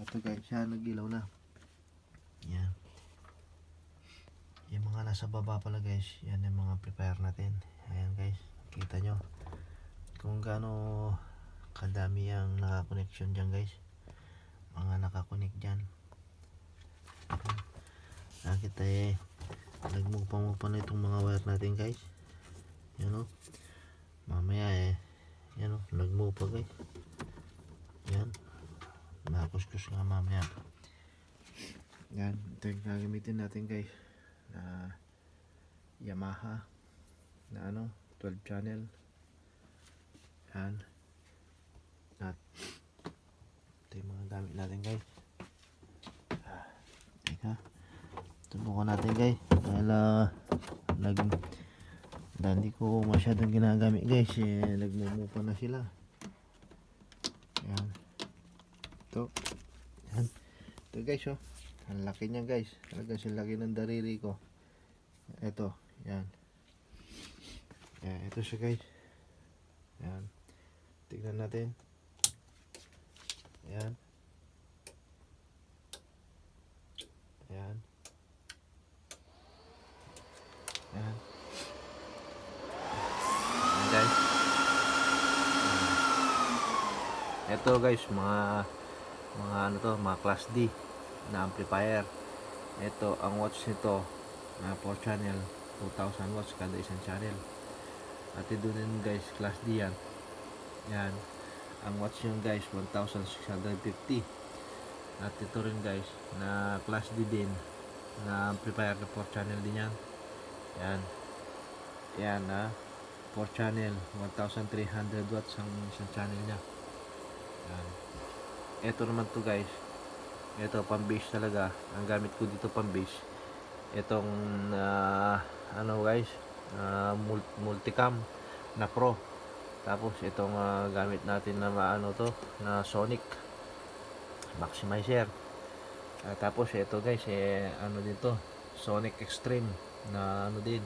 Ito guys, yan nagilaw na. Yan. Yung mga nasa baba pala guys, yan yung mga prepare natin. Ayan guys, kita nyo kung gaano kadami ang nakakoneksyon dyan guys. Mga nakakonek dyan. Nakita nagmupa-mupa na itong mga wire natin guys. Yan o. Mamaya yan o, nagmupa guys. Yan. Nakuskus nga mamaya. Yan, ito yung gagamitin natin guys. Na Yamaha na 12 channel. Yan. At ito yung mga gamit natin guys. Teka, subukan natin guys. Dahil hindi ko masyadong ginagamit guys, nagmumupa na sila. Yan. Ito. Yan. Ito guys oh. Ang laki niya guys. Talagang silaki ng dariri ko. Ito. Yan. Yan. Ito siya guys. Yan. Tignan natin. Yan. Yan. Yan. Yan guys. Ito guys, mga mga class D na amplifier. Ito ang watts nito na 4 channel, 2000 watts kada isang channel. At ito din guys, class D yan. Yan. Ang watts yun guys, 1650. At ito rin guys, na class D din na amplifier na 4 channel din yan. Yan. Yan 4 channel, 1300 watts ang isang channel niya. Yan. Ito naman to guys, ito pang bass talaga. Ang gamit ko dito pang bass, itong guys, multicam na pro. Tapos itong gamit natin na na Sonic maximizer. Tapos ito guys, dito Sonic Extreme na din.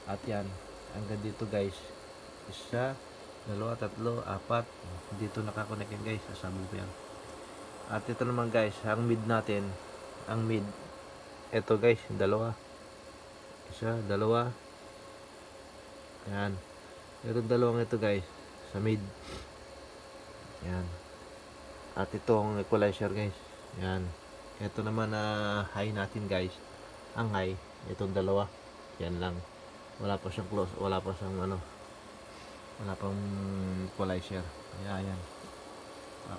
At yan, hanggang dito guys, 1, 2, 3, 4 dito nakakonek yan guys sa subwoofer. At ito naman guys, ang mid natin, ito guys, 2, 1, 2. Yan. Ito dalawang ito guys, sa mid. Yan. At itong equalizer guys. Yan. Ito naman high natin guys. Ang high, itong 2. Yan lang. Wala pa siyang close, wala pa siyang wala pang equalizer. Kaya yan.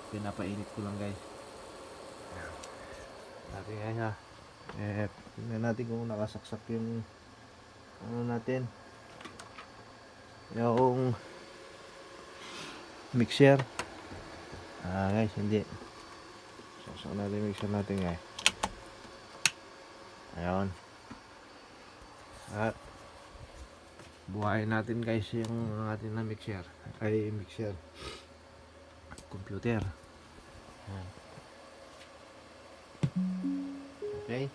Pinapainit ko lang guys. Natin guys tingnan natin kung nakasaksak yung natin, yung mixer. Guys, hindi. Saksak natin yung mixer natin guys. Ayun. At buhayin natin guys yung ating na mixer. Mixer computer. Ayan. Okay.